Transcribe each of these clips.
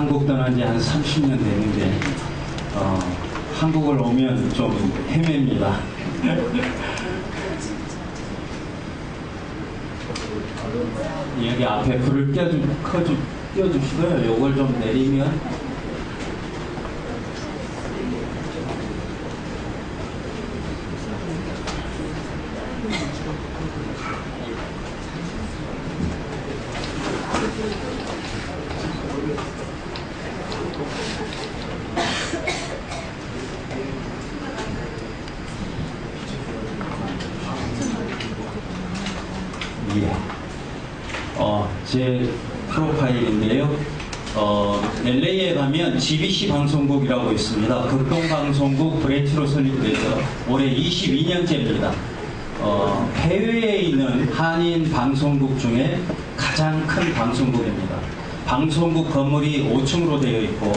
한국 떠난 지 한 30년 됐는데 한국을 오면 좀 헤맵니다. 여기 앞에 불을 띄워주시고요. 요걸 좀 내리면 제 프로파일인데요. LA에 가면 GBC 방송국이라고 있습니다. 극동방송국 브랜치로 설립돼서 올해 22년째입니다. 해외에 있는 한인 방송국 중에 가장 큰 방송국입니다. 방송국 건물이 5층으로 되어 있고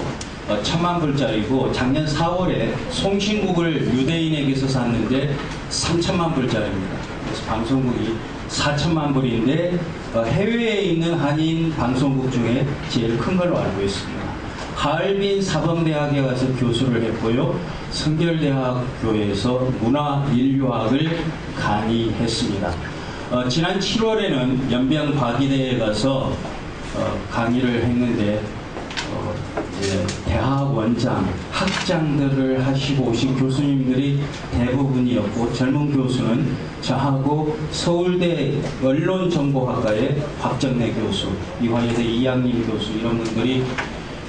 1000만 불짜리고 작년 4월에 송신국을 유대인에게서 샀는데 3000만 불짜리입니다. 그래서 방송국이 4000만 불인데 해외에 있는 한인 방송국 중에 제일 큰 걸로 알고 있습니다. 하얼빈 사범대학에 가서 교수를 했고요. 성결대학교에서 문화인류학을 강의했습니다. 지난 7월에는 연변과기대에 가서 강의를 했는데 대학 원장, 학장들을 하시고 오신 교수님들이 대부분이었고 젊은 교수는 저하고 서울대 언론정보학과의 곽정래 교수, 이화여대 이양림 교수 이런 분들이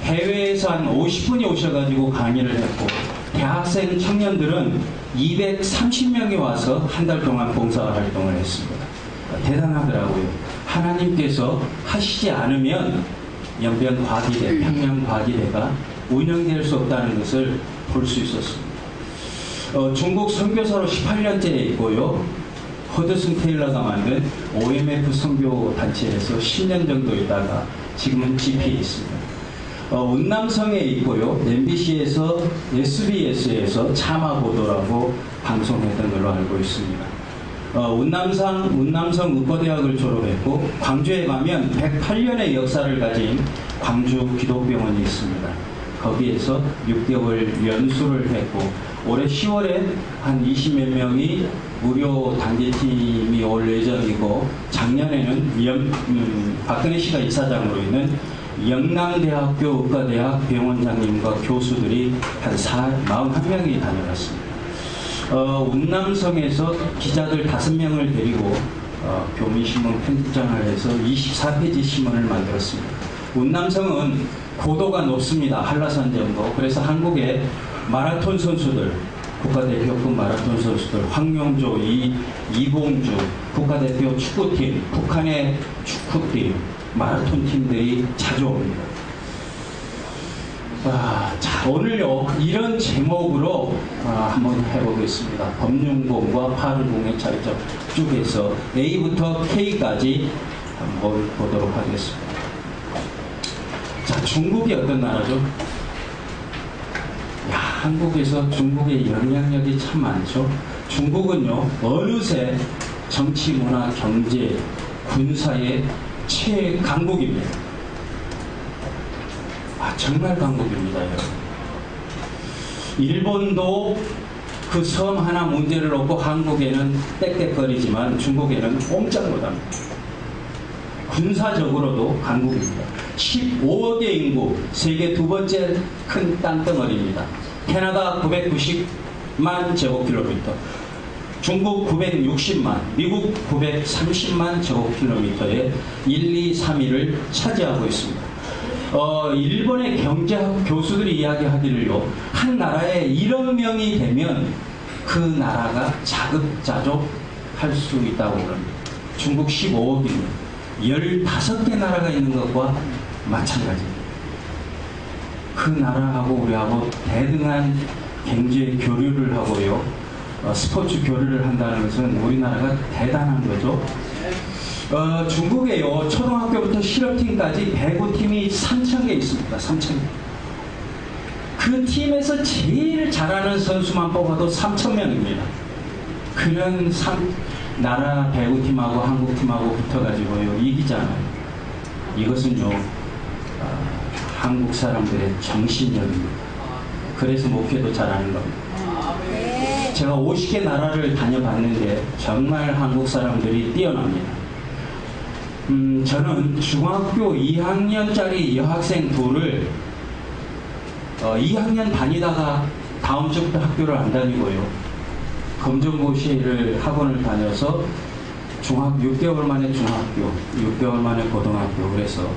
해외에서 한 50분이 오셔가지고 강의를 했고 대학생 청년들은 230명이 와서 한 달 동안 봉사활동을 했습니다. 대단하더라고요. 하나님께서 하시지 않으면 연변과기대, 평양과기대가 운영될 수 없다는 것을 볼 수 있었습니다. 중국 선교사로 18년째 있고요. 허드슨 테일러가 만든 OMF 선교단체에서 10년 정도 있다가 지금은 GP에 있습니다. 운남성에 있고요. MBC에서 SBS에서 참화보도라고 방송했던 걸로 알고 있습니다. 운남성 의과대학을 졸업했고 광주에 가면 108년의 역사를 가진 광주 기독병원이 있습니다. 거기에서 6개월 연수를 했고 올해 10월에 한 20몇 명이 무료 단계팀이 올 예정이고 작년에는 박근혜 씨가 이사장으로 있는 영남대학교 의과대학 병원장님과 교수들이 한 41명이 다녀갔습니다. 운남성에서 기자들 5명을 데리고 교민신문 편집장을 해서 24페이지 신문을 만들었습니다. 운남성은 고도가 높습니다. 한라산 정도. 그래서 한국의 마라톤 선수들, 국가대표급 마라톤 선수들, 황용조, 이봉주, 국가대표 축구팀, 북한의 축구팀, 마라톤 팀들이 자주 옵니다. 자, 오늘요 이런 제목으로 한번 해보겠습니다. 법륜공과 파르공의 차이점 쭉 해서 A부터 K까지 한번 보도록 하겠습니다. 자, 중국이 어떤 나라죠? 한국에서 중국의 영향력이 참 많죠. 중국은요 어느새 정치, 문화, 경제, 군사의 최강국입니다. 정말 강국입니다. 여러분. 일본도 그 섬 하나 문제를 놓고 한국에는 땡땡거리지만 중국에는 꼼짝 못합니다. 군사적으로도 강국입니다. 15억의 인구, 세계 두 번째 큰 땅덩어리입니다. 캐나다 990만 제곱킬로미터, 중국 960만, 미국 930만 제곱킬로미터에 1, 2, 3위를 차지하고 있습니다. 일본의 경제학 교수들이 이야기하기를요, 한 나라에 1억 명이 되면 그 나라가 자급자족할 수 있다고 그럽니다. 중국 15억입니다. 15개 나라가 있는 것과 마찬가지입니다. 그 나라하고 우리하고 대등한 경제 교류를 하고요, 스포츠 교류를 한다는 것은 우리나라가 대단한 거죠. 중국에요, 초등학교부터 실업팀까지 배구팀이 3,000개 있습니다. 3,000개. 그 팀에서 제일 잘하는 선수만 뽑아도 3,000명입니다. 그런 나라 배구팀하고 한국팀하고 붙어가지고요, 이기잖아요. 이것은요, 한국 사람들의 정신력입니다. 그래서 목회도 잘하는 겁니다. 제가 50개 나라를 다녀봤는데 정말 한국 사람들이 뛰어납니다. 저는 중학교 2학년짜리 여학생 둘을 2학년 다니다가 다음 주부터 학교를 안 다니고요. 검정고시를 학원을 다녀서 6개월 만에 중학교, 6개월 만에 고등학교, 그래서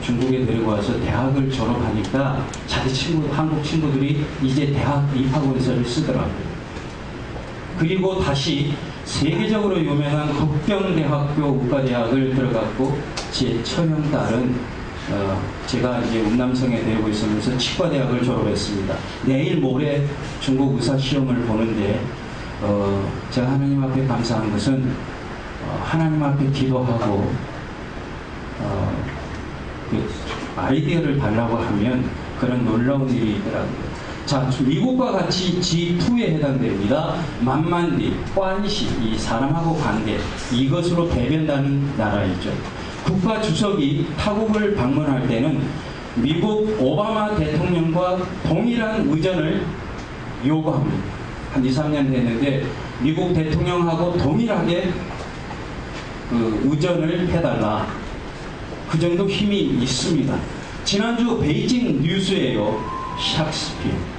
중국에 데리고 와서 대학을 졸업하니까 자기 한국 친구들이 이제 대학 입학원서를 쓰더라고요. 그리고 다시 세계적으로 유명한 국경대학교 국가대학을 들어갔고, 제 처형 딸은 제가 이제 운남성에 데리고 있으면서 치과대학을 졸업했습니다. 내일 모레 중국 의사시험을 보는데 제가 하나님 앞에 감사한 것은 하나님 앞에 기도하고 아이디어를 달라고 하면 그런 놀라운 일이 있더라고요. 자, 미국과 같이 G2에 해당됩니다. 만만디, 관시, 이 사람하고 관계, 이것으로 대변하는 나라이죠. 국가 주석이 타국을 방문할 때는 미국 오바마 대통령과 동일한 의전을 요구합니다. 한 2, 3년 됐는데 미국 대통령하고 동일하게 의전을 해달라. 그 정도 힘이 있습니다. 지난주 베이징 뉴스에요. 샥스피어.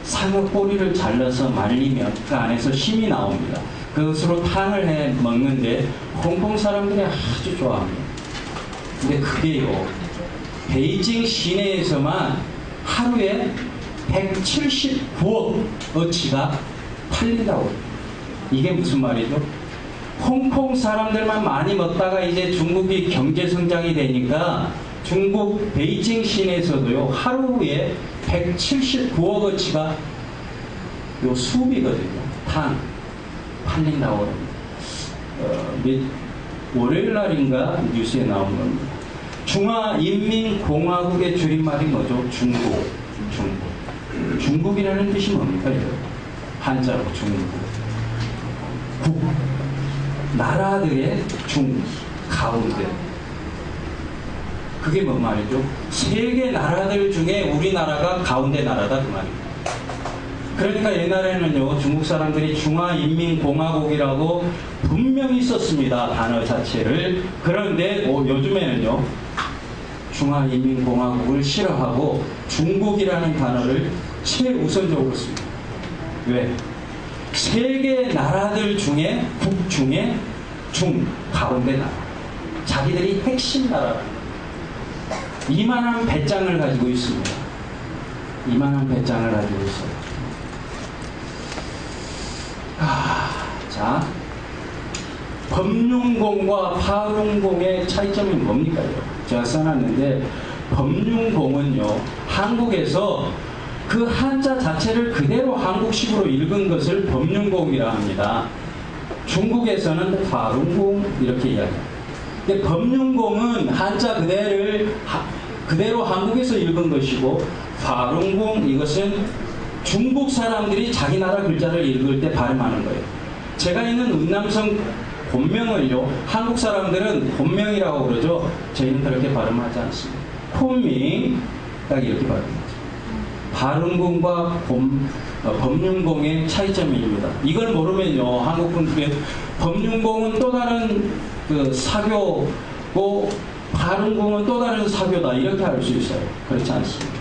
상어 꼬리를 잘라서 말리면 그 안에서 심이 나옵니다. 그것으로 탕을 해 먹는데 홍콩 사람들이 아주 좋아합니다. 근데 그게요, 베이징 시내에서만 하루에 179억 어치가 팔린다고. 이게 무슨 말이죠? 홍콩 사람들만 많이 먹다가 이제 중국이 경제 성장이 되니까 중국 베이징 시내에서도요, 하루에 179억 어치가 요 수비거든요. 탕 팔린다고 합니다. 월요일 날인가 뉴스에 나온 겁니다. 중화인민공화국의 줄임말이 뭐죠? 중국. 중국이라는 뜻이 뭡니까? 한자로 중국. 국. 나라들의 중, 가운데. 그게 뭔 말이죠? 세계 나라들 중에 우리나라가 가운데 나라다 그 말입니다. 그러니까 옛날에는요, 중국 사람들이 중화인민공화국이라고 분명히 썼습니다, 단어 자체를. 그런데 요즘에는요, 중화인민공화국을 싫어하고 중국이라는 단어를 최우선적으로 씁니다. 왜? 세계 나라들 중에, 국 중에 중, 가운데 나라. 자기들이 핵심 나라라는 거예요. 이만한 배짱을 가지고 있습니다. 이만한 배짱을 가지고 있어요. 자, 범용공과 파룬공의 차이점이 뭡니까? 제가 써놨는데, 범용공은요, 한국에서 그 한자 자체를 그대로 한국식으로 읽은 것을 범용공이라 합니다. 중국에서는 파룬공 이렇게 이야기합니다. 근데 범용공은 한자 그대로 한국에서 읽은 것이고, 파룬공 이것은 중국 사람들이 자기 나라 글자를 읽을 때 발음하는 거예요. 제가 있는 운남성 본명을요, 한국 사람들은 본명이라고 그러죠. 저희는 그렇게 발음하지 않습니다. 폰밍 딱 이렇게 발음하죠. 발음공과 범용공의 차이점입니다. 이걸 모르면요, 한국 분들이 범용공은 또 다른 사교고 발음공은 또 다른 사교다 이렇게 알 수 있어요. 그렇지 않습니다.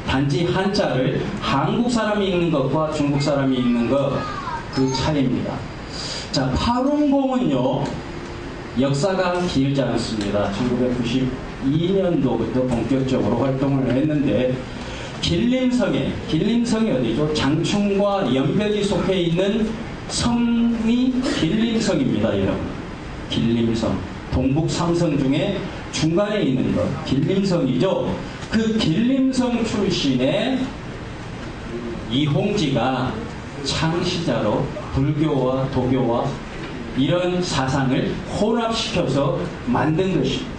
단지 한자를 한국 사람이 읽는 것과 중국 사람이 읽는 것, 그 차이입니다. 자, 파룬공은요, 역사가 길지 않습니다. 1992년도부터 본격적으로 활동을 했는데, 길림성이 어디죠? 장충과 연변이 속해 있는 성이 길림성입니다, 여러분. 길림성. 동북 3성 중에 중간에 있는 것, 길림성이죠. 그 길림성 출신의 이홍지가 창시자로 불교와 도교와 이런 사상을 혼합시켜서 만든 것입니다.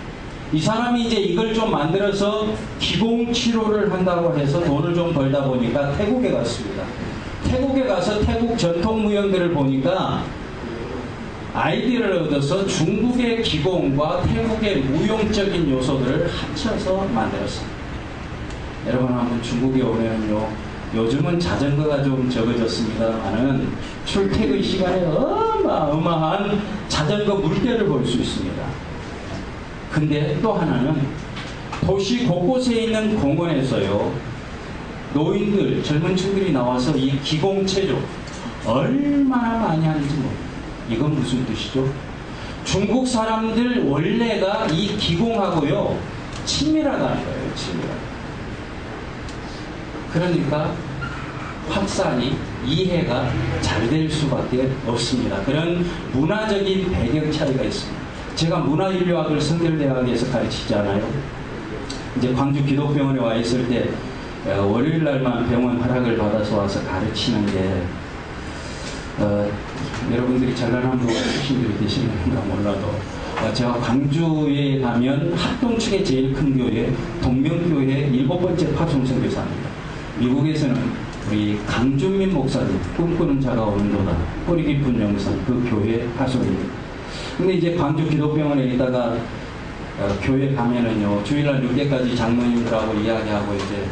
이 사람이 이제 이걸 좀 만들어서 기공치료를 한다고 해서 돈을 좀 벌다 보니까 태국에 갔습니다. 태국에 가서 태국 전통 무용들을 보니까 아이디어를 얻어서 중국의 기공과 태국의 무용적인 요소들을 합쳐서 만들었습니다. 여러분 한번 중국에 오면요, 요즘은 자전거가 좀 적어졌습니다만은 출퇴근 시간에 어마어마한 자전거 물결을 볼 수 있습니다. 근데 또 하나는 도시 곳곳에 있는 공원에서요, 노인들, 젊은 층들이 나와서 이 기공체조 얼마나 많이 하는지 모릅니다. 이건 무슨 뜻이죠? 중국 사람들 원래가 이 기공하고요 친밀하다는 거예요. 친밀하다. 그러니까 확산이, 이해가 잘 될 수밖에 없습니다. 그런 문화적인 배경 차이가 있습니다. 제가 문화인류학을 성결대학에서 가르치잖아요. 이제 광주 기독병원에 와 있을 때 월요일 날만 병원 허락을 받아서 와서 가르치는데 여러분들이 전라남도 출신들이 계시는가 몰라도 제가 광주에 가면 합동축의 제일 큰 교회 동명교회 7번째 파송선교사입니다. 미국에서는 우리 강준민 목사님 꿈꾸는 자가 오는도다 뿌리 깊은 영성 그 교회 파송입니다. 근데 이제 광주 기독병원에 있다가 교회 가면은요 주일날 6대까지 장로님들하고 이야기하고 이제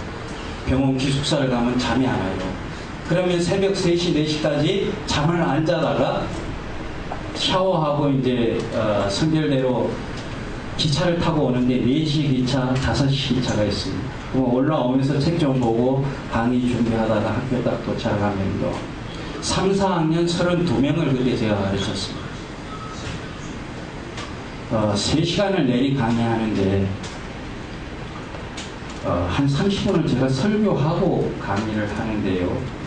병원 기숙사를 가면 잠이 안 와요. 그러면 새벽 3시, 4시까지 잠을 안 자다가 샤워하고 이제 선결대로 기차를 타고 오는데 4시 기차, 5시 기차가 있습니다. 그럼 올라오면서 책 좀 보고 강의 준비하다가 학교 딱 도착하면 3, 4학년 32명을 그때 제가 가르쳤습니다. 3시간을 내리 강의하는데 한 30분을 제가 설교하고 강의를 하는데요.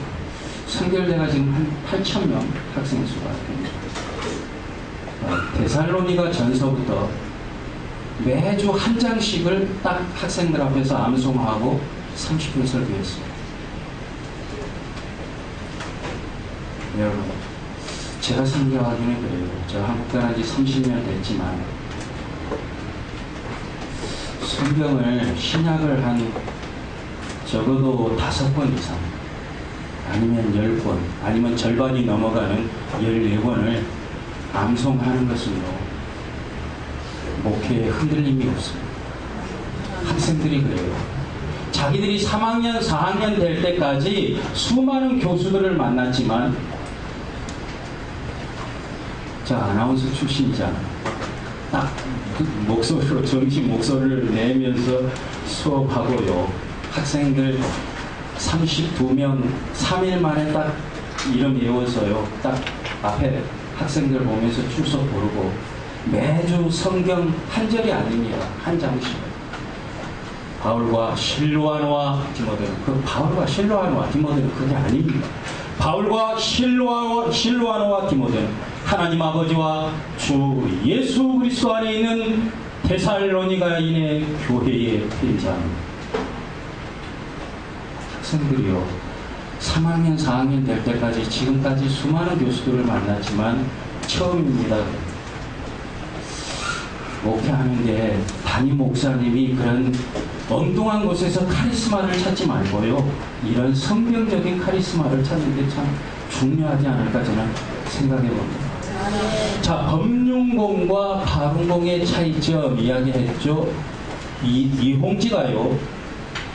선결대가 지금 한 8,000명 학생 수가 됩니다. 데살로니가 전서부터 매주 한 장씩을 딱 학생들 앞에서 암송하고 30분 설교했습니다. 여러분, 제가 생각하기는 그래요. 제가 한국 떠난 지 30년 됐지만 성경을 신약을 한 적어도 5번 이상 아니면 10번 아니면 절반이 넘어가는 14번을 암송하는 것은요 목회에 흔들림이 없습니다. 학생들이 그래요. 자기들이 3학년 4학년 될 때까지 수많은 교수들을 만났지만 저 아나운서 출신이잖아. 딱 목소리로 정식 목소리를 내면서 수업하고요. 학생들 32명 3일 만에 딱 이름 외워서요. 딱 앞에 학생들 보면서 출석 부르고 매주 성경 한 절이 아닙니다. 한 장씩. 바울과 실로아노와 디모데는 그 바울과 실로아노와 디모데는 그게 아닙니다. 바울과 실로아노와 디모데는 하나님 아버지와 주 예수 그리스도 안에 있는 데살로니가인의 교회에 편지합니다. 학생들이요 3학년 4학년 될 때까지 지금까지 수많은 교수들을 만났지만 처음입니다. 목회하는데 담임 목사님이 그런 엉뚱한 곳에서 카리스마를 찾지 말고요 이런 성경적인 카리스마를 찾는 게 참 중요하지 않을까 저는 생각해 봅니다. 자, 법륜공과 파룬공의 차이점 이야기했죠. 이홍지가요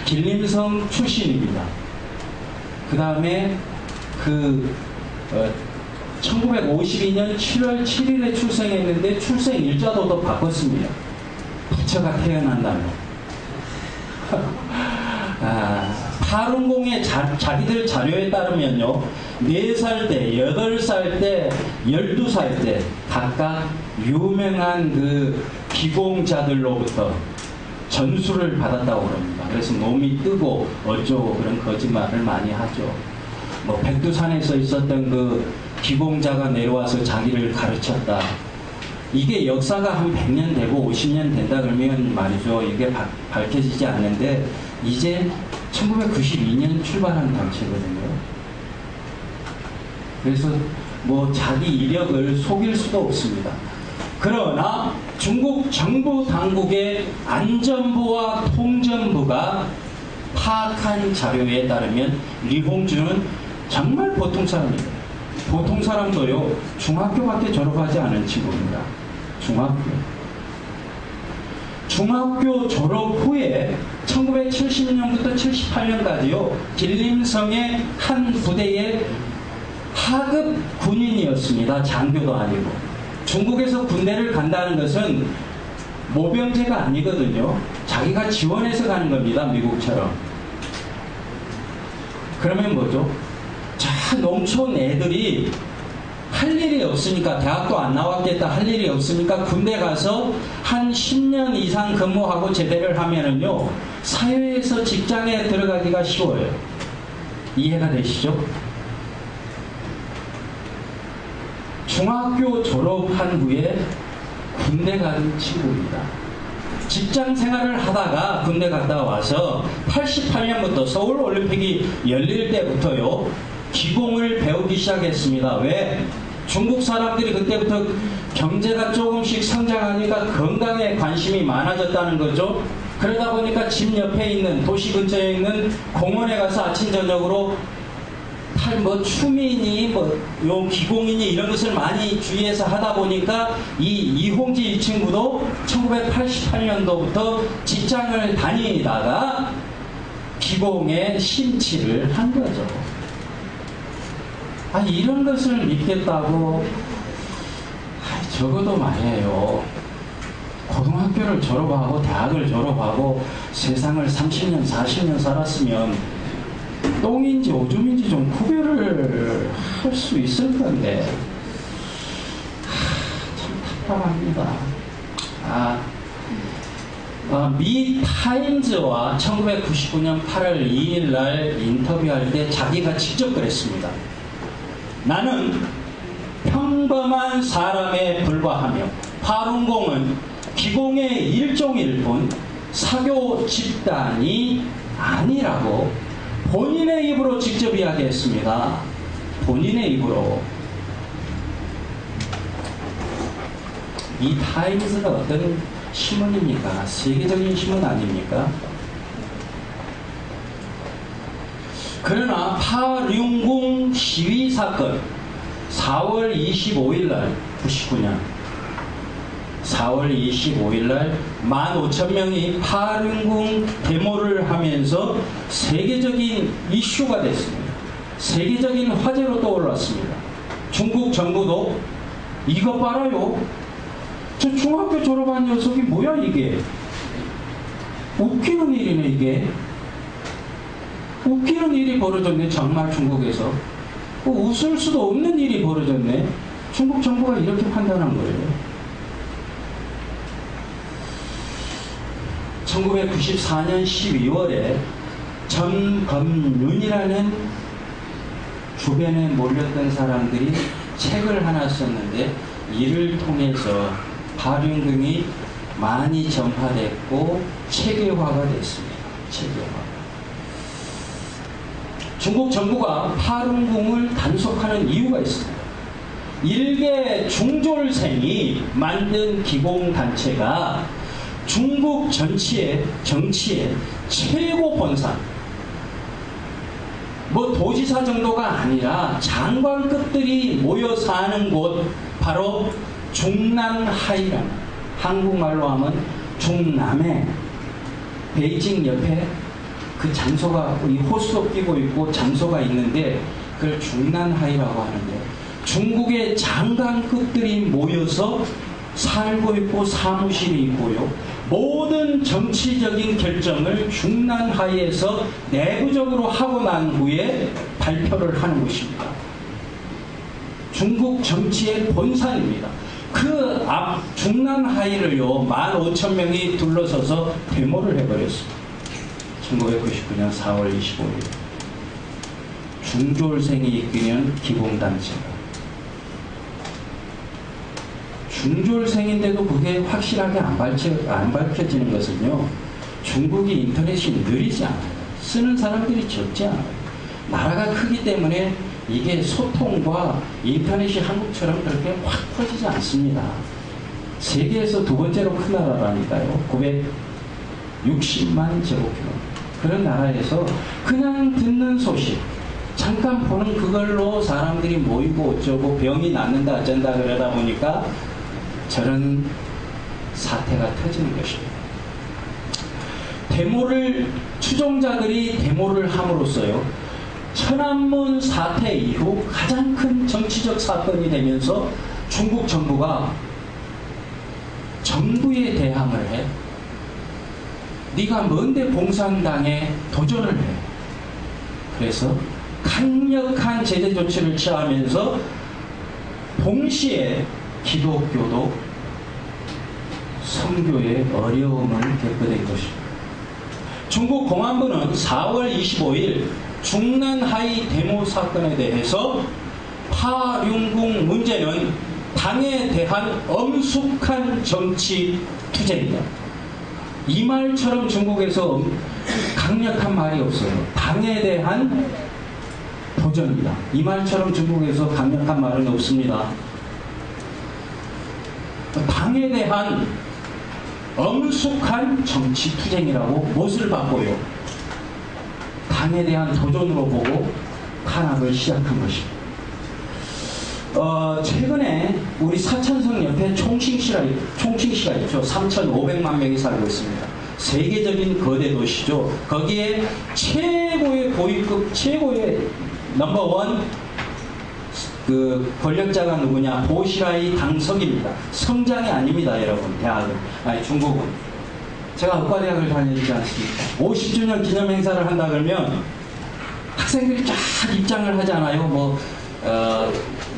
길림성 출신입니다. 그 다음에 1952년 7월 7일에 출생했는데 출생 일자도 또 바꿨습니다. 부처가 태어난다면. 파룬공의 자기들 자료에 따르면요 4살 때, 8살 때, 12살 때 각각 유명한 그 기공자들로부터 전수를 받았다고 그럽니다. 그래서 몸이 뜨고 어쩌고 그런 거짓말을 많이 하죠. 뭐 백두산에서 있었던 그 기공자가 내려와서 자기를 가르쳤다. 이게 역사가 한 100년 되고 50년 된다 그러면 말이죠. 이게 밝혀지지 않는데 이제 1992년 출발한 단체거든요. 그래서 뭐 자기 이력을 속일 수도 없습니다. 그러나 중국 정부 당국의 안전부와 통전부가 파악한 자료에 따르면 리홍주는 정말 보통 사람입니다. 보통 사람도요, 중학교밖에 졸업하지 않은 친구입니다. 중학교 졸업 후에 1970년부터 78년까지요, 길림성의 한 부대의 하급 군인이었습니다. 장교도 아니고. 중국에서 군대를 간다는 것은 모병제가 아니거든요. 자기가 지원해서 가는 겁니다. 미국처럼. 그러면 뭐죠? 자, 농촌 애들이 할 일이 없으니까, 대학도 안 나왔겠다, 할 일이 없으니까 군대 가서 한 10년 이상 근무하고 제대를 하면은요, 사회에서 직장에 들어가기가 쉬워요. 이해가 되시죠? 중학교 졸업한 후에 군대 간 친구입니다. 직장 생활을 하다가 군대 갔다 와서 88년부터 서울 올림픽이 열릴 때부터요, 기공을 배우기 시작했습니다. 왜? 중국 사람들이 그때부터 경제가 조금씩 성장하니까 건강에 관심이 많아졌다는 거죠. 그러다 보니까 집 옆에 있는, 도시 근처에 있는 공원에 가서 아침 저녁으로 추민이, 요 기공인이 이런 것을 많이 주위에서 하다 보니까 이홍지 이 친구도 1988년도부터 직장을 다니다가 기공에 심취를 한 거죠. 이런 것을 믿겠다고, 적어도 말이에요. 고등학교를 졸업하고 대학을 졸업하고 세상을 30년, 40년 살았으면 똥인지 오줌인지 좀 구별을 할 수 있을 건데, 참 답답합니다. 미 타임즈와 1999년 8월 2일 날 인터뷰할 때 자기가 직접 그랬습니다. 나는 평범한 사람에 불과하며 파룬공은 기공의 일종일 뿐 사교 집단이 아니라고 본인의 입으로 직접 이야기했습니다. 본인의 입으로. 이 타임즈가 어떤 신문입니까? 세계적인 신문 아닙니까? 그러나 파륜궁 시위 사건 4월 25일 날 99년 4월 25일 날 15,000명이 파륜궁 데모를 하면서 세계적인 이슈가 됐습니다. 세계적인 화제로 떠올랐습니다. 중국 정부도 이것 봐라요. 저 중학교 졸업한 녀석이 뭐야 이게. 웃기는 일이네 이게. 웃기는 일이 벌어졌네. 정말 중국에서. 웃을 수도 없는 일이 벌어졌네. 중국 정부가 이렇게 판단한 거예요. 1994년 12월에 전범윤이라는 주변에 몰렸던 사람들이 책을 하나 썼는데, 이를 통해서 파륜궁이 많이 전파됐고 체계화가 됐습니다. 체계화. 중국 정부가 파룬궁을 단속하는 이유가 있습니다. 일개 중졸생이 만든 기공단체가 중국 정치의 최고 본산, 도지사 정도가 아니라 장관급들이 모여 사는 곳, 바로 중남하이라는, 한국말로 하면 중남해, 베이징 옆에 그 장소가, 이 호수도 끼고 있고 장소가 있는데 그걸 중남하이라고 하는데, 중국의 장관급들이 모여서 살고 있고 사무실이 있고요. 모든 정치적인 결정을 중남하이에서 내부적으로 하고 난 후에 발표를 하는 것입니다. 중국 정치의 본산입니다. 그 앞 중남하이를요 15,000명이 둘러서서 데모를 해버렸습니다. 1999년 4월 25일 중졸생이 이끄는 기공단체가, 중졸생인데도 그게 확실하게 안 밝혀지는 것은요, 중국이 인터넷이 느리지 않아요. 쓰는 사람들이 적지 않아요. 나라가 크기 때문에 이게 소통과 인터넷이 한국처럼 그렇게 확 퍼지지 않습니다. 세계에서 두 번째로 큰 나라라니까요. 960만 제곱킬로미터. 그런 나라에서 그냥 듣는 소식, 잠깐 보는 그걸로 사람들이 모이고 어쩌고 병이 낫는다 어쩐다 그러다 보니까 저런 사태가 터지는 것입니다. 데모를 추종자들이 데모를 함으로써요. 천안문 사태 이후 가장 큰 정치적 사건이 되면서 중국 정부가 정부에 대항을 해. 네가 뭔데 공산당에 도전을 해. 그래서 강력한 제재 조치를 취하면서 동시에 기독교도 선교에 어려움을 겪게 된 것입니다. 중국 공안부는 4월 25일 중난하이 데모 사건에 대해서 파륜궁 문제는 당에 대한 엄숙한 정치 투쟁이다. 이 말처럼 중국에서 강력한 말이 없어요. 당에 대한 도전이다. 이 말처럼 중국에서 강력한 말은 없습니다. 당에 대한 엄숙한 정치 투쟁이라고 못을 바꿔요. 당에 대한 도전으로 보고 탄압을 시작한 것입니다. 최근에 우리 사천성 옆에 총칭시가 있죠. 3,500만 명이 살고 있습니다. 세계적인 거대 도시죠. 거기에 최고의 고위급, 최고의 넘버원 그 권력자가 누구냐? 보시라이 당석입니다. 성장이 아닙니다, 여러분. 대학은. 아니, 중국은. 제가 의과대학을 다니지 않습니까? 50주년 기념 행사를 한다 그러면 학생들이 쫙 입장을 하잖아요.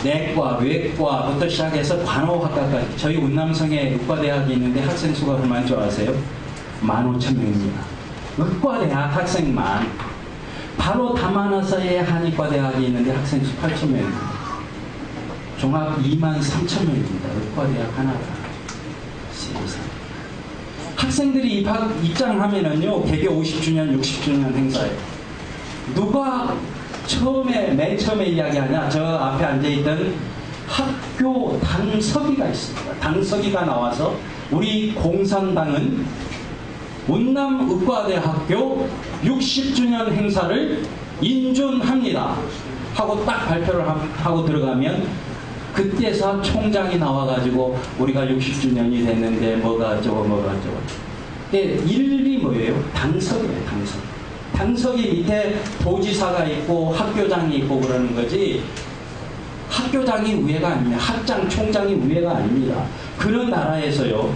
내과, 외과부터 시작해서 관호학과까지. 저희 운남성에 의과대학이 있는데 학생 수가 얼마인 줄 아세요? 15,000명입니다. 의과대학 학생만. 바로 다마나사에 한의과대학이 있는데 학생 수 8,000명입니다. 종합 23,000명입니다. 의과대학 하나가. 세상. 학생들이 입장하면은요, 개교 50주년, 60주년 행사에 누가 맨 처음에 이야기하냐? 저 앞에 앉아있던 학교 당서기가 있습니다. 당서기가 나와서 우리 공산당은 운남의과대학교 60주년 행사를 인준합니다. 하고 딱 발표를 하고 들어가면 그때서 총장이 나와가지고 우리가 60주년이 됐는데 뭐가 어쩌고. 근데 일이 뭐예요? 당석이에요, 당석. 당석이 밑에 도지사가 있고 학교장이 있고 그러는 거지 학교장이 위에가 아닙니다. 학장, 총장이 위에가 아닙니다. 그런 나라에서요.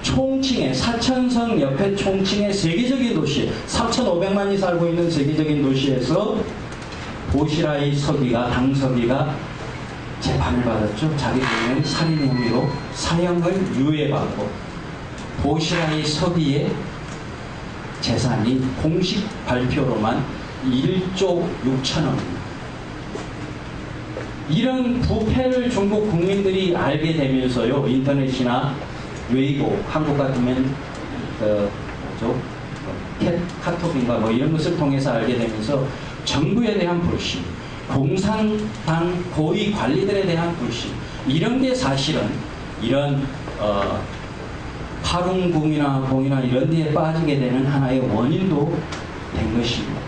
총칭에 사천성 옆에 총칭의 세계적인 도시 3,500만이 살고 있는 세계적인 도시에서 보시라이 서기가 당서기가 재판을 받았죠. 자기 본인 살인 혐의로 사형을 유예받고 보시라이 서기의 재산이 공식 발표로만 1조 6천억입니다. 이런 부패를 중국 국민들이 알게 되면서요. 인터넷이나 웨이보, 한국 같으면 카톡인가 이런 것을 통해서 알게 되면서 정부에 대한 불신, 공산당 고위 관리들에 대한 불신, 이런 게 사실은 이런 파룬궁이나 공이나 이런 데에 빠지게 되는 하나의 원인도 된 것입니다.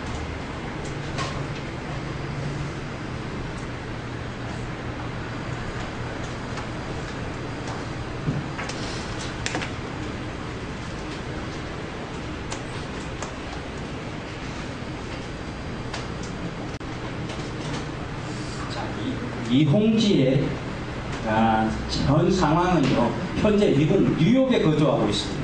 이홍지의 전 상황은요, 현재 미국 뉴욕에 거주하고 있습니다.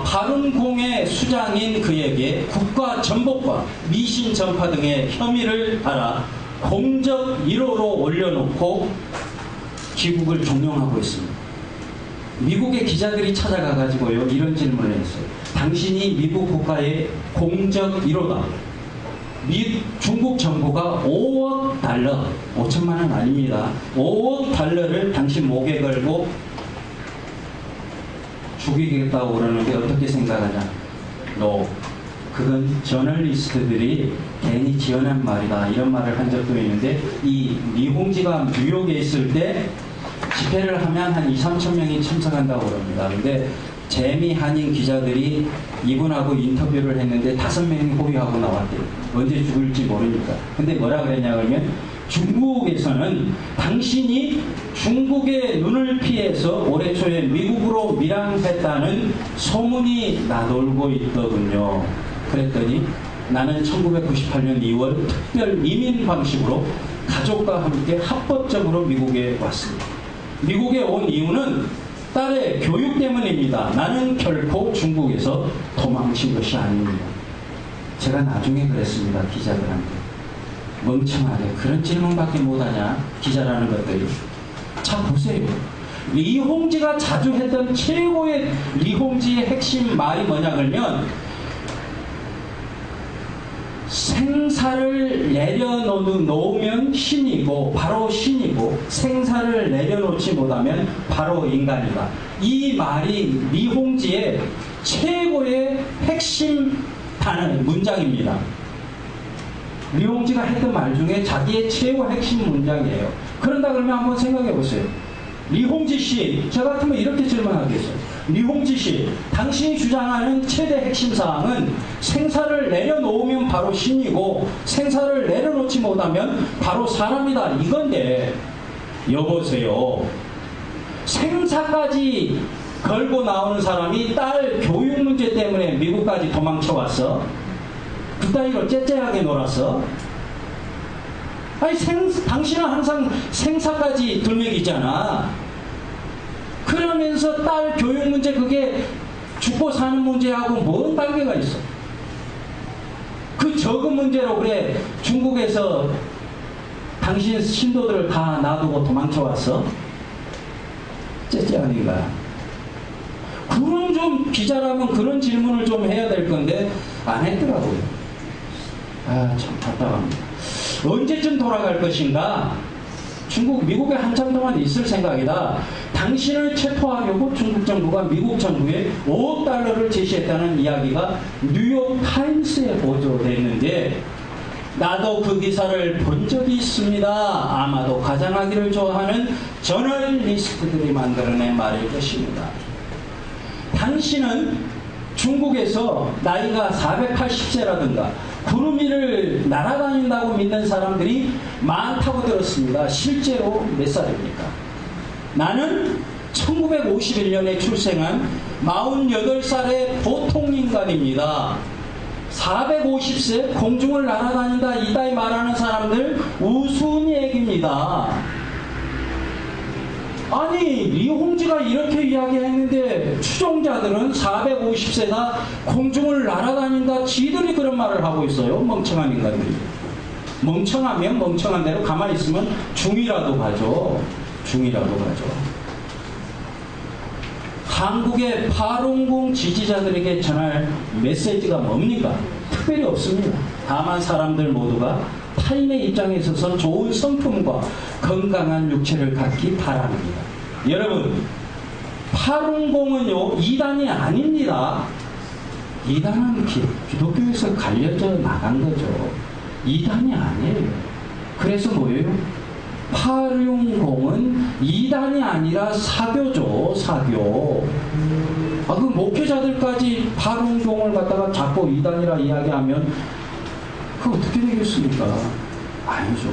파룬궁의 수장인 그에게 국가 전복과 미신 전파 등의 혐의를 달아 공적 1호로 올려놓고 귀국을 종용하고 있습니다. 미국의 기자들이 찾아가가지고요, 이런 질문을 했어요. 당신이 미국 국가의 공적 1호다. 중국 정부가 5억 달러, 5천만 원 아닙니다. 5억 달러를 당신 목에 걸고 죽이겠다고 그러는데 어떻게 생각하냐? 그건 저널리스트들이 괜히 지어낸 말이다. 이런 말을 한 적도 있는데, 이 이홍지가 뉴욕에 있을 때 집회를 하면 한 2, 3천 명이 참석한다고 그럽니다. 근데 재미한인 기자들이 이분하고 인터뷰를 했는데 5명이 호위하고 나왔대요. 언제 죽을지 모르니까. 근데 뭐라 그랬냐 그러면 중국에서는 당신이 중국의 눈을 피해서 올해 초에 미국으로 밀항했다는 소문이 나돌고 있더군요. 그랬더니 나는 1998년 2월 특별 이민 방식으로 가족과 함께 합법적으로 미국에 왔습니다. 미국에 온 이유는 딸의 교육 때문입니다. 나는 결코 중국에서 도망친 것이 아닙니다. 제가 나중에 그랬습니다. 기자들한테. 멍청하게 그런 질문밖에 못하냐 기자라는 것들이. 자 보세요. 리홍지가 자주 했던 최고의 리홍지의 핵심 말이 뭐냐 그러면 생사를 내려놓으면 신이고 바로 신이고 생사를 내려놓지 못하면 바로 인간이다. 이 말이 리홍지의 최고의 핵심 단어 문장입니다. 리홍지가 했던 말 중에 자기의 최고 핵심 문장이에요. 그런다 그러면 한번 생각해 보세요. 리홍지 씨, 저 같으면 이렇게 질문하겠어요. 리홍지 씨, 당신이 주장하는 최대 핵심 사항은 생사를 내려놓으면 바로 신이고 생사를 내려놓지 못하면 바로 사람이다. 이건데 여보세요. 생사까지 걸고 나오는 사람이 딸 교육 문제 때문에 미국까지 도망쳐 왔어? 그따위로 째째하게 놀았어? 아니 당신은 항상 생사까지 들먹이잖아. 그러면서 딸 교육 문제 그게 죽고 사는 문제하고 뭔 관계가 있어? 그 적은 문제로 그래 중국에서 당신 신도들을 다 놔두고 도망쳐 왔어? 째째하니까. 그럼 좀 기자라면 그런 질문을 좀 해야 될 건데 안 했더라고요. 아, 참 답답합니다. 언제쯤 돌아갈 것인가? 미국에 한참 동안 있을 생각이다. 당신을 체포하려고 중국 정부가 미국 정부에 5억 달러를 제시했다는 이야기가 뉴욕 타임스에 보도됐는데 나도 그 기사를 본 적이 있습니다. 아마도 가장하기를 좋아하는 저널리스트들이 만들어낸 말일 것입니다. 당신은 중국에서 나이가 480세라든가 구름 위를 날아다닌다고 믿는 사람들이 많다고 들었습니다. 실제로 몇 살입니까? 나는 1951년에 출생한 48살의 보통 인간입니다. 450세 공중을 날아다닌다 이따위 말하는 사람들 우스운 얘기입니다. 아니 리홍지가 이렇게 이야기했는데 추종자들은 450세가 공중을 날아다닌다 지들이 그런 말을 하고 있어요. 멍청한 인간들이. 멍청하면 멍청한 대로 가만히 있으면 중이라도 가죠. 중이라도 가죠. 한국의 파룬궁 지지자들에게 전할 메시지가 뭡니까? 특별히 없습니다. 다만 사람들 모두가 타인의 입장에 있어서 좋은 성품과 건강한 육체를 갖기 바랍니다. 여러분, 파룬궁은요 이단이 아닙니다. 이단은 기독교에서 갈려져 나간 거죠. 이단이 아니에요. 그래서 뭐예요? 파룬궁은 이단이 아니라 사교죠. 사교. 그 목회자들까지 파룬궁을 갖다가 자꾸 이단이라 이야기하면 그거 어떻게 되겠습니까? 아니죠.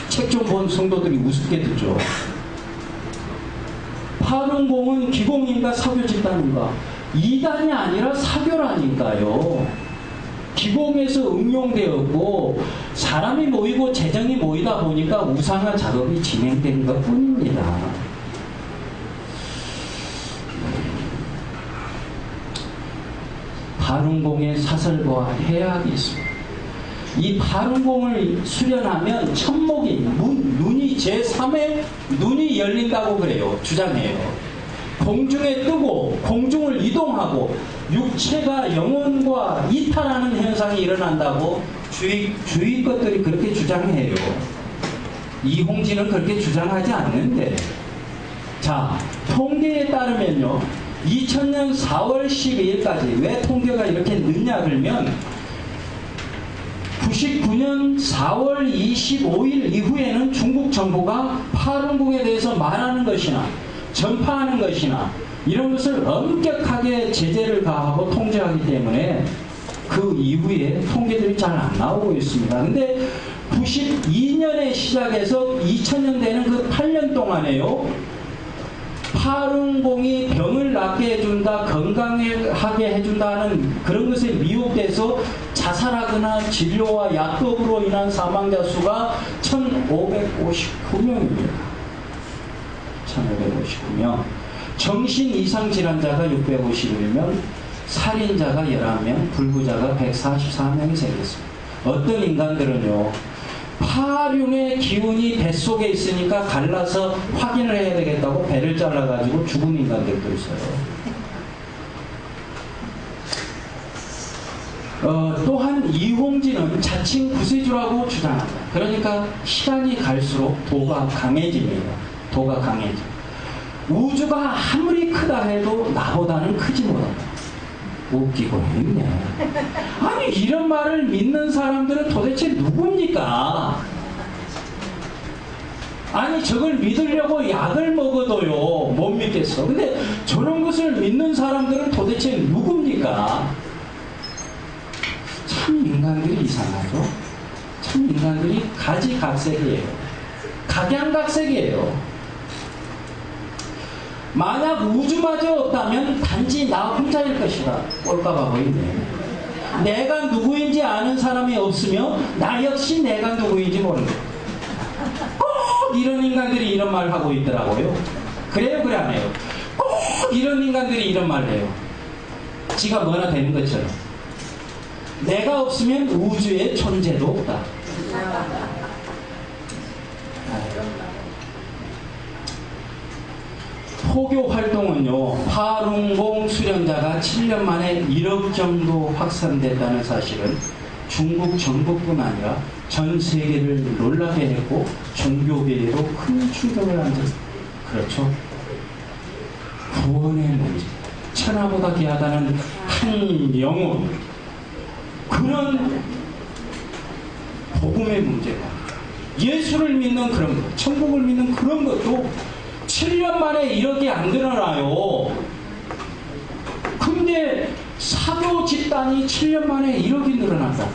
책 좀 본 성도들이 우습게 듣죠. 파룬궁은 기공인가 사교 집단인가? 이단이 아니라 사교라니까요. 기공에서 응용되었고 사람이 모이고 재정이 모이다 보니까 우상화 작업이 진행된 것 뿐입니다. 파룬궁의 사설과 해악이 있습니다. 이 파룬궁을 수련하면 천목이 눈이 제3의 눈이 열린다고 그래요. 주장해요. 공중에 뜨고 공중을 이동하고 육체가 영혼과 이탈하는 현상이 일어난다고 주위 것들이 그렇게 주장해요. 이홍지는 그렇게 주장하지 않는데, 자 통계에 따르면요 2000년 4월 12일까지 왜 통계가 이렇게 늦냐 그러면 99년 4월 25일 이후에는 중국 정부가 파룬궁에 대해서 말하는 것이나 전파하는 것이나 이런 것을 엄격하게 제재를 가하고 통제하기 때문에 그 이후에 통계들이 잘 안 나오고 있습니다. 근데 92년에 시작해서 2000년대는 그 8년 동안에요. 파룬공이 병을 낫게 해준다, 건강하게 해준다는 그런 것에 미혹돼서 자살하거나 진료와 약독으로 인한 사망자 수가 1559명입니다. 1559명. 정신 이상 질환자가 651명, 살인자가 11명, 불구자가 144명이 생겼습니다. 어떤 인간들은요, 파륜의 기운이 뱃속에 있으니까 갈라서 확인을 해야 되겠다고 배를 잘라가지고 죽은 인간들도 있어요. 또한 이홍진은 자칭 구세주라고 주장합니다. 그러니까 시간이 갈수록 도가 강해집니다. 도가 강해져. 우주가 아무리 크다 해도 나보다는 크지 못한다. 웃기고 있네. 아니 이런 말을 믿는 사람들은 도대체 누굽니까? 아니 저걸 믿으려고 약을 먹어도요 못 믿겠어. 근데 저런 것을 믿는 사람들은 도대체 누굽니까? 참 인간들이 이상하죠. 참 인간들이 가지각색이에요. 각양각색이에요. 만약 우주마저 없다면 단지 나 혼자일 것이다. 꼴까봐 보이네. 내가 누구인지 아는 사람이 없으며 나 역시 내가 누구인지 모르는 거예요. 꼭 이런 인간들이 이런 말을 하고 있더라고요. 그래요? 그래 안 해요? 꼭 이런 인간들이 이런 말을 해요. 지가 뭐나 되는 것처럼. 내가 없으면 우주의 존재도 없다. 포교 활동은요, 파룬공 수련자가 7년 만에 1억 정도 확산됐다는 사실은 중국 전국뿐 아니라 전 세계를 놀라게 했고 종교계에도 큰 충격을 안겼습니다. 그렇죠? 구원의 문제, 천하보다 귀하다는 한 영혼, 그런 복음의 문제가, 예수를 믿는 그런 것, 천국을 믿는 그런 것도 7년 만에 1억이 안 늘어나요. 근데 사교 집단이 7년 만에 1억이 늘어난다.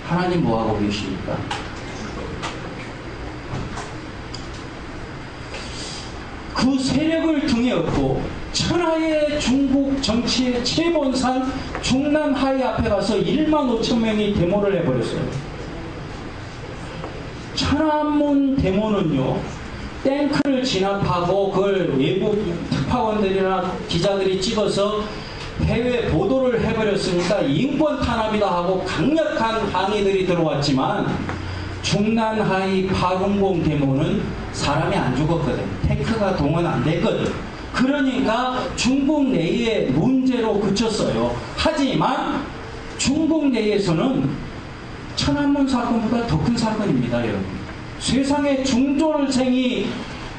하나님 뭐하고 계십니까? 그 세력을 등에 업고 천하의 중국 정치의 최본산 중남하이 앞에 가서 1만 5천 명이 데모를 해버렸어요. 천안문 데모는요, 탱크를 진압하고 그걸 외국 특파원들이나 기자들이 찍어서 해외 보도를 해버렸으니까 인권 탄압이다 하고 강력한 항의들이 들어왔지만 중난하이 파룬공 데모는 사람이 안 죽었거든. 탱크가 동원 안 됐거든. 그러니까 중국 내의 문제로 그쳤어요. 하지만 중국 내에서는 천안문 사건보다 더 큰 사건입니다, 여러분. 세상에 중졸생이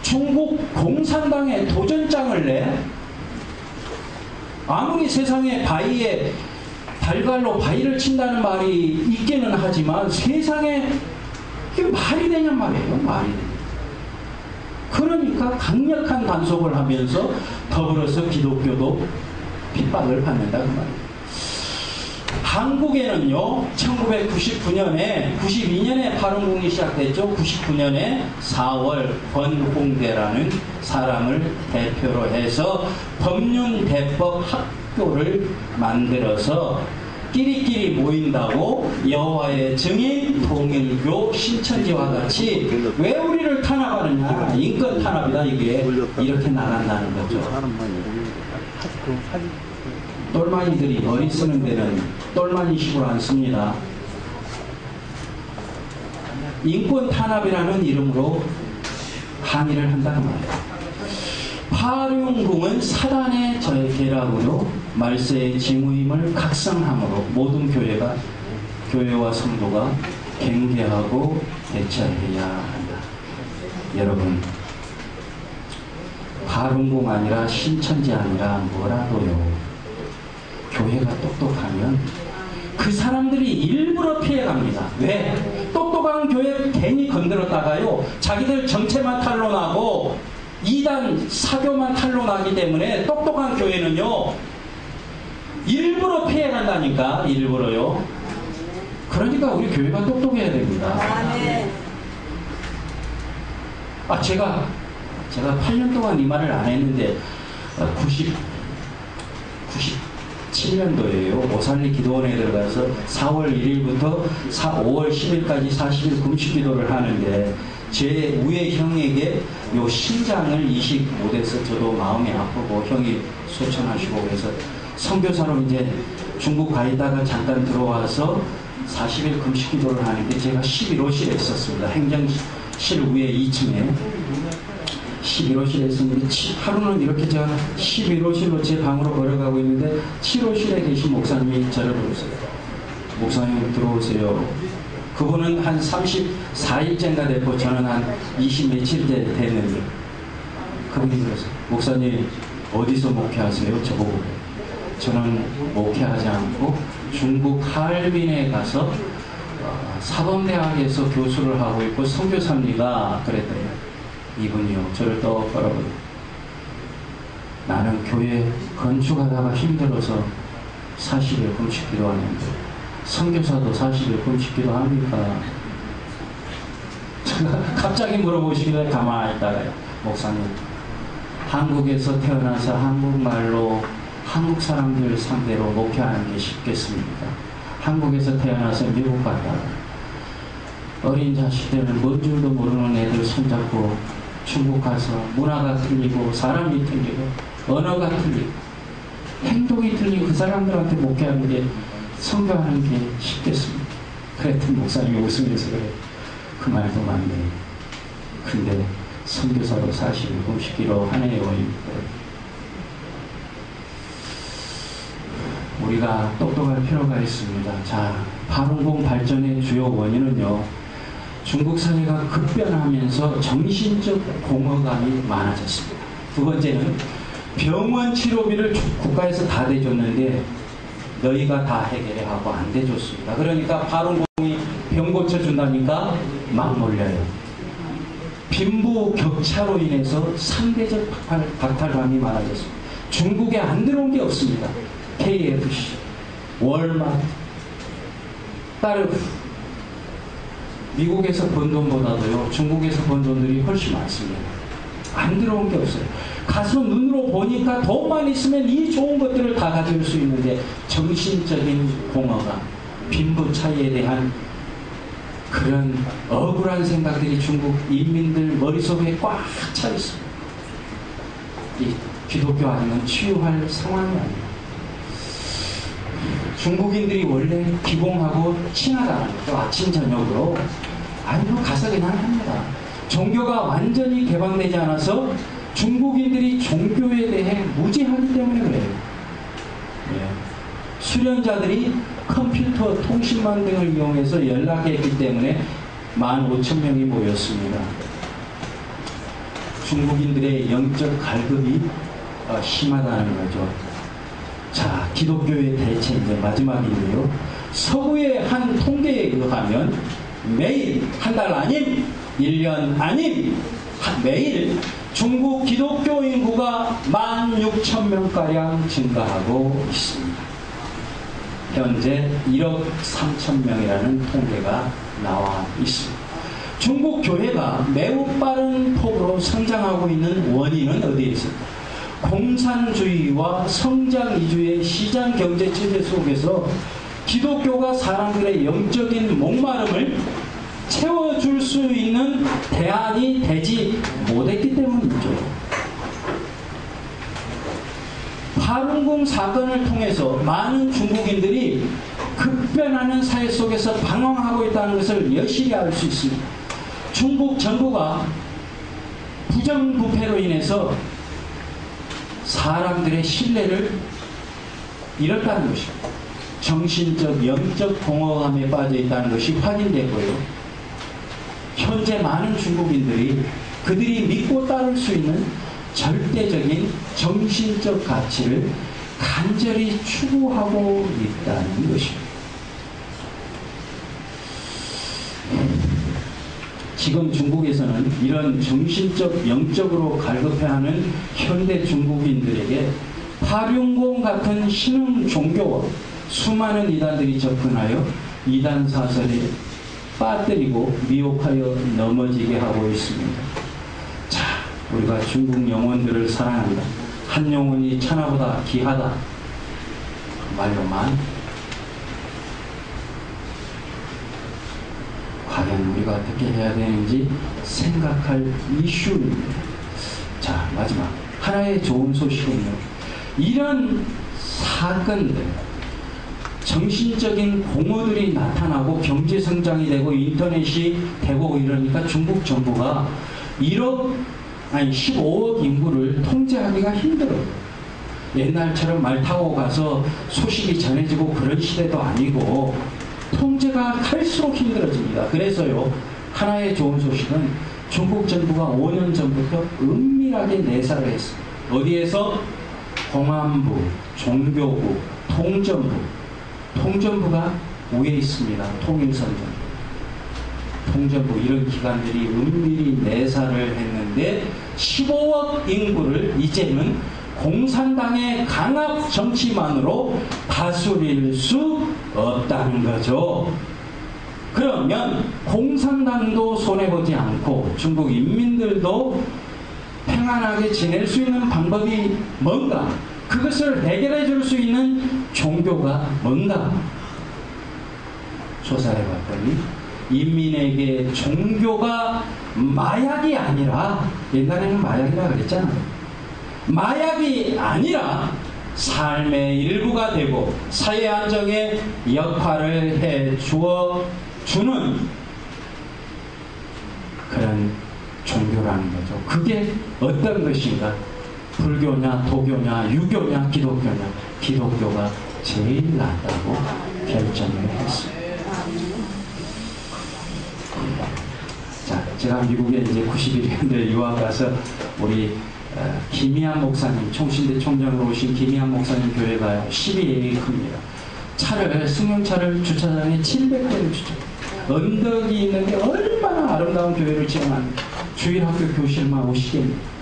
중국 공산당에 도전장을 내? 아무리 세상에 바위에 달걀로 바위를 친다는 말이 있기는 하지만 세상에 이게 말이 되냔 말이에요. 말이 되냐. 그러니까 강력한 단속을 하면서 더불어서 기독교도 핍박을 받는다 그 말이에요. 한국에는요, 1999년에, 92년에 파룬공이 시작됐죠. 99년에 4월 권홍대라는 사람을 대표로 해서 법륜대법 학교를 만들어서 끼리끼리 모인다고 여호와의 증인, 통일교, 신천지와 같이 왜 우리를 탄압하느냐, 인권 탄압이다 이게, 이렇게 나간다는 거죠. 똘마니들이 머리 쓰는 데는 똘마니식으로 안 씁니다. 인권 탄압이라는 이름으로 항의를 한다는 말이에요. 파륜궁은 사단의 계략으로 말세의 징후임을 각성함으로 모든 교회와 성도가 경계하고 대처해야 한다. 여러분, 파륜궁 아니라 신천지 아니라 뭐라도요. 교회가 똑똑하면 그 사람들이 일부러 피해갑니다. 왜? 똑똑한 교회 괜히 건드렸다가요, 자기들 정체만 탄로나고 이단 사교만 탄로나기 때문에 똑똑한 교회는요 일부러 피해간다니까. 일부러요. 그러니까 우리 교회가 똑똑해야 됩니다. 제가 8년 동안 이 말을 안 했는데 97년도에요. 오살리 기도원에 들어가서 4월 1일부터 5월 10일까지 40일 금식 기도를 하는데 제 우애 형에게 요 신장을 이식 못해서 저도 마음이 아프고 형이 소천하시고 그래서 선교사로 이제 중국 가 있다가 잠깐 들어와서 40일 금식 기도를 하는데 제가 11호실에 있었습니다. 행정실 위에 2층에 11호실에 있었는데 하루는 이렇게 제가 11호실로 제 방으로 걸어가고 있는데 7호실에 계신 목사님이 저를 부르세요. 목사님 들어오세요. 그분은 한 34일째인가 됐고 저는 한 20 며칠째 됐는데 그분이 그러세요. 목사님 어디서 목회하세요? 저보고. 저는 목회하지 않고 중국 하얼빈에 가서 사범대학에서 교수를 하고 있고 선교사입니다. 그랬더니 이분이요 저를 똑바로 나는 교회 건축하다가 힘들어서 40일 금식 기도하는데 선교사도 40일 금식 기도합니까? 제가 갑자기 물어보시길래 가만히 있다가요. 목사님 한국에서 태어나서 한국말로 한국 사람들 상대로 목회하는 게 쉽겠습니까? 한국에서 태어나서 미국 갔다가 어린 자식들은 뭔 줄도 모르는 애들 손잡고 중국 가서 문화가 틀리고 사람이 틀리고 언어가 틀리고 행동이 틀리고 그 사람들한테 목회하는 게 선교하는 게 쉽겠습니까? 그랬더니 목사님이 웃으면서 그래. 그 말도 맞네. 근데 선교사로 40일 금식기로 하네요. 우리가 똑똑할 필요가 있습니다. 자, 발원공 발전의 주요 원인은요. 중국 사회가 급변하면서 정신적 공허감이 많아졌습니다. 두 번째는 병원 치료비를 국가에서 다 대줬는데 너희가 다 해결해 하고 안 대줬습니다. 그러니까 발원공이 병 고쳐준다니까 막 몰려요. 빈부 격차로 인해서 상대적 박탈감이 많아졌습니다. 중국에 안 들어온 게 없습니다. KFC, 월마트, 따르프. 미국에서 번 돈보다도요 중국에서 번 돈들이 훨씬 많습니다. 안 들어온 게 없어요. 가서 눈으로 보니까 돈만 있으면 이 좋은 것들을 다 가질 수 있는데 정신적인 공허감, 빈부 차이에 대한 그런 억울한 생각들이 중국 인민들 머릿속에 꽉 차 있습니다. 이 기독교 아니면 치유할 상황이 아니에요. 중국인들이 원래 기공하고 친하다는 거죠. 아침 저녁으로. 아니면 가서 그냥 합니다. 종교가 완전히 개방되지 않아서 중국인들이 종교에 대해 무지하기 때문에 그래요. 예. 수련자들이 컴퓨터, 통신망 등을 이용해서 연락했기 때문에 15,000명이 모였습니다. 중국인들의 영적 갈급이 심하다는 거죠. 자, 기독교의 대체 이제 마지막인데요. 서구의 한 통계에 의하면 매일 한 달 아님 1년 아님 매일 중국 기독교 인구가 16,000명가량 증가하고 있습니다. 현재 1억 3,000명이라는 통계가 나와 있습니다. 중국 교회가 매우 빠른 폭으로 성장하고 있는 원인은 어디에 있을까? 공산주의와 성장 위주의 시장 경제 체제 속에서 기독교가 사람들의 영적인 목마름을 채워줄 수 있는 대안이 되지 못했기 때문이죠. 파룬궁 사건을 통해서 많은 중국인들이 급변하는 사회 속에서 방황하고 있다는 것을 여실히 알 수 있습니다. 중국 정부가 부정부패로 인해서 사람들의 신뢰를 잃었다는 것입니다. 정신적, 영적 공허감에 빠져 있다는 것이 확인되고요. 현재 많은 중국인들이 그들이 믿고 따를 수 있는 절대적인 정신적 가치를 간절히 추구하고 있다는 것입니다. 지금 중국에서는 이런 정신적, 영적으로 갈급해하는 현대 중국인들에게 파륜공 같은 신흥 종교와 수많은 이단들이 접근하여 이단 사설에 빠뜨리고 미혹하여 넘어지게 하고 있습니다. 자, 우리가 중국 영혼들을 사랑한다. 한 영혼이 천하보다 귀하다. 말로만. 과연 우리가 어떻게 해야 되는지 생각할 이슈입니다. 자, 마지막 하나의 좋은 소식은요. 이런 사건들, 정신적인 공허들이 나타나고 경제성장이 되고 인터넷이 되고 이러니까 중국 정부가 15억 인구를 통제하기가 힘들어요. 옛날처럼 말 타고 가서 소식이 전해지고 그런 시대도 아니고 통제가 갈수록 힘들어집니다. 그래서요, 하나의 좋은 소식은 중국 정부가 5년 전부터 은밀하게 내사를 했습니다. 어디에서? 공안부, 종교부, 통전부. 통전부가 위에 있습니다. 통일선전. 통전부 이런 기관들이 은밀히 내사를 했는데 15억 인구를 이제는 공산당의 강압 정치만으로 다스릴 수 없다는 거죠. 그러면 공산당도 손해보지 않고 중국 인민들도 평안하게 지낼 수 있는 방법이 뭔가? 그것을 해결해 줄 수 있는 종교가 뭔가? 조사해 봤더니 인민에게 종교가 마약이 아니라, 옛날에는 마약이라 그랬잖아요. 마약이 아니라 삶의 일부가 되고 사회 안정의 역할을 해 주어 주는 그런 종교라는 거죠. 그게 어떤 것인가? 불교냐, 도교냐, 유교냐, 기독교냐? 기독교가 제일 낫다고 결정을 했습니다. 자, 제가 미국에 이제 91년도에 유학 가서 우리 김희한 목사님, 총신대 총장으로 오신 김희한 목사님 교회가 12에이크입니다. 승용차를 주차장에 700대를 주차. 언덕이 있는데 얼마나 아름다운 교회를 지어놨는데 주일학교 교실만 오시겠네요.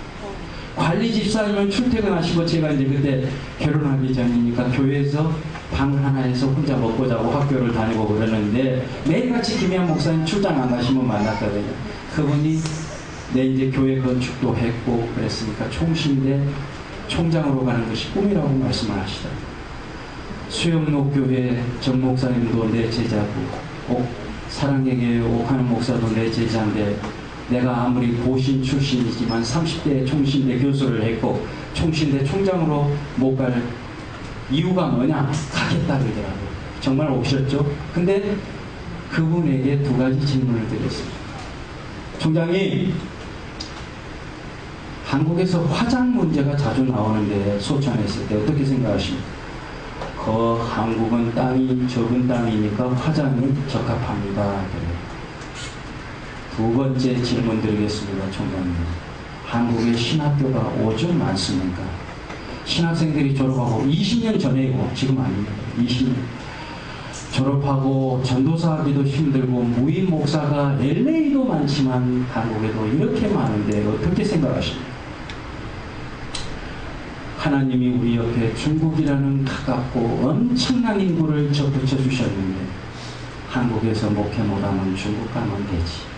관리 집사님은 출퇴근하시고, 제가 이제 그때 결혼하기 전이니까 교회에서 방 하나에서 혼자 먹고 자고 학교를 다니고 그러는데 매일같이 김희한 목사님 출장 안 가시면 만났거든요. 그분이 내 이제 교회 건축도 했고 그랬으니까 총신대 총장으로 가는 것이 꿈이라고 말씀을 하시더라고요. 수영록 교회 정 목사님도 내 제자고, 사랑의 교회 옥하는 목사도 내 제자인데, 내가 아무리 고신 출신이지만 30대 총신대 교수를 했고 총신대 총장으로 못 갈 이유가 뭐냐? 가겠다 그러더라고요. 정말 오셨죠? 근데 그분에게 두 가지 질문을 드렸습니다. 총장님, 한국에서 화장 문제가 자주 나오는데 소천에 있을 때 어떻게 생각하십니까? 한국은 땅이 적은 땅이니까 화장이 적합합니다. 그래요. 두 번째 질문 드리겠습니다. 총장님. 한국에 신학교가 오죽 많습니까? 신학생들이 졸업하고 20년 전에고 지금 아닙니다. 20년 졸업하고 전도사 하기도 힘들고 무임 목사가 LA도 많지만 한국에도 이렇게 많은데 어떻게 생각하십니까? 하나님이 우리 옆에 중국이라는 가깝고 엄청난 인구를 접붙여 주셨는데 한국에서 목회 못하면 중국 가면 되지.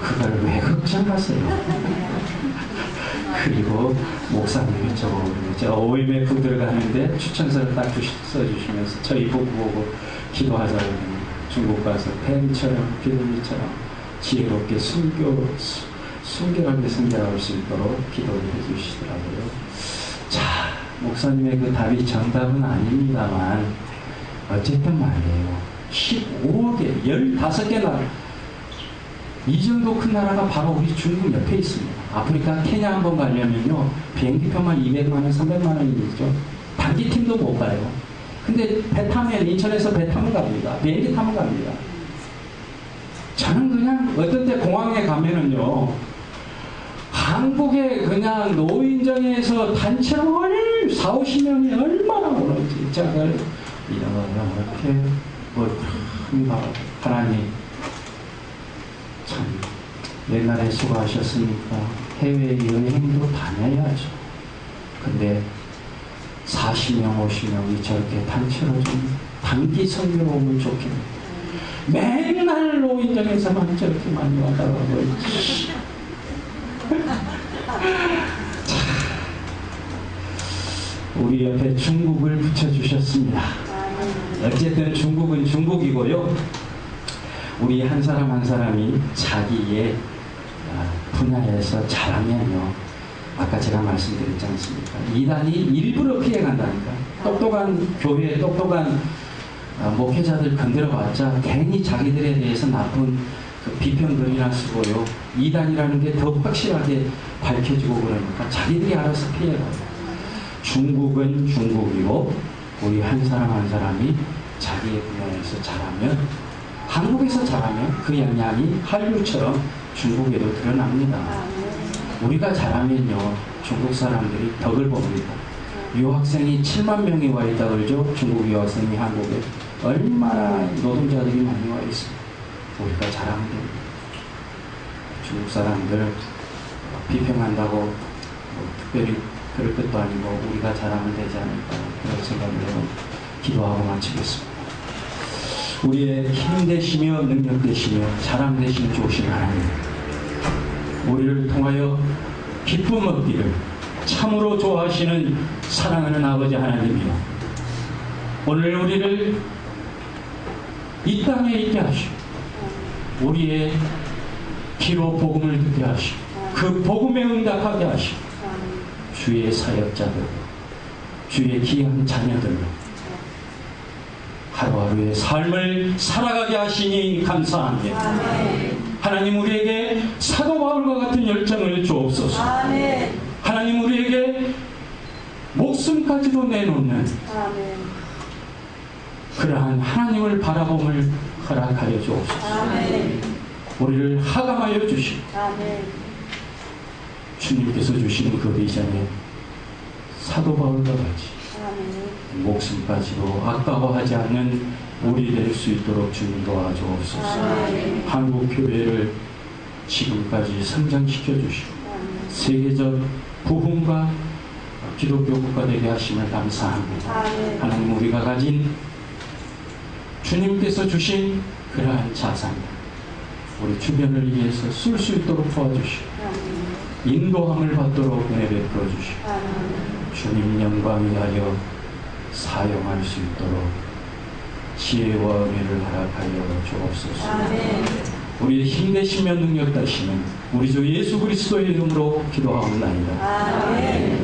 그걸 왜 걱정하세요? 그리고 목사님이 저 OMF 들어가는데 추천서를 딱 써주시면서 저희 부부 보고 기도하자고 중국 가서 뱀처럼 비둘기처럼 지혜롭게 순결하게 성장할 수 있도록 기도를 해주시더라고요. 자, 목사님의 그 답이 정답은 아닙니다만 어쨌든 말이에요. 15억에 15개 나라, 이 정도 큰 나라가 바로 우리 중국 옆에 있습니다. 아프리카 케냐 한번 가려면요 비행기표만 200만원 300만원이죠. 단기팀도 못 가요. 근데 배 타면, 인천에서 배 타면 갑니다. 비행기 타면 갑니다. 저는 그냥 어떤 때 공항에 가면은요 한국에 그냥 노인정에서 단체로 40-50명이 얼마나 오는지 짝을 이렇게 하나님 참 옛날에 수고하셨으니까 해외여행도 다녀야죠. 근데 40명, 50명이 저렇게 단체로 좀 단기 선교로 오면 좋겠네요. 맨날 노인정에서만 저렇게 많이 와달라고. 우리 옆에 중국을 붙여주셨습니다. 어쨌든 중국은 중국이고요. 우리 한 사람 한 사람이 자기의 분야에서 잘하면요, 아까 제가 말씀드렸지 않습니까? 이단이 일부러 피해간다니까. 똑똑한 교회, 똑똑한 목회자들 건드려봤자 괜히 자기들에 대해서 나쁜 그 비평글이나 쓰고요. 이단이라는 게 더 확실하게 밝혀지고 그러니까 자기들이 알아서 피해가요. 중국은 중국이고 우리 한 사람 한 사람이 자기의 분야에서 잘하면, 한국에서 잘하면 그 영향이 한류처럼 중국에도 드러납니다. 우리가 잘하면요, 중국 사람들이 덕을 봅니다. 유학생이 7만 명이 와 있다 그러죠. 중국 유학생이 한국에. 얼마나 노동자들이 많이 와 있습니다. 우리가 잘하면 됩니다. 중국 사람들 비평한다고 뭐 특별히 그럴 것도 아니고 우리가 잘하면 되지 않을까 그런 생각으로 기도하고 마치겠습니다. 우리의 힘 되시며 능력 되시며 자랑 되시는 좋으신 하나님, 우리를 통하여 기쁨 얻기를 참으로 좋아하시는 사랑하는 아버지 하나님이여, 오늘 우리를 이 땅에 있게 하시고 우리의 귀로 복음을 듣게 하시고 그 복음에 응답하게 하시고 주의 사역자들, 주의 귀한 자녀들로 하루하루의 삶을 살아가게 하시니 감사합니다. 아멘. 하나님, 우리에게 사도 바울과 같은 열정을 주옵소서. 아멘. 하나님, 우리에게 목숨까지도 내놓는 그러한 하나님을 바라봄을 허락하여 주옵소서. 아멘. 우리를 하감하여 주시고 주님께서 주시는 그 비전에 사도 바울과 같이 목숨까지도 아까워하지 않는 우리 될 수 있도록 주님 도와주옵소서. 한국 교회를 지금까지 성장시켜 주시고 세계적 부흥과 기독교 국가 되게 하심을 감사합니다. 하나님, 우리가 가진 주님께서 주신 그러한 자산 우리 주변을 위해서 쓸 수 있도록 도와주시고 인도함을 받도록 은혜 베풀어 주시고 주님 영광 위하여 사용할 수 있도록 지혜와 은혜를 허락하여 주옵소서. 우리의 힘되시며 능력 되시는 우리 주 예수 그리스도의 이름으로 기도하옵나이다. 아멘.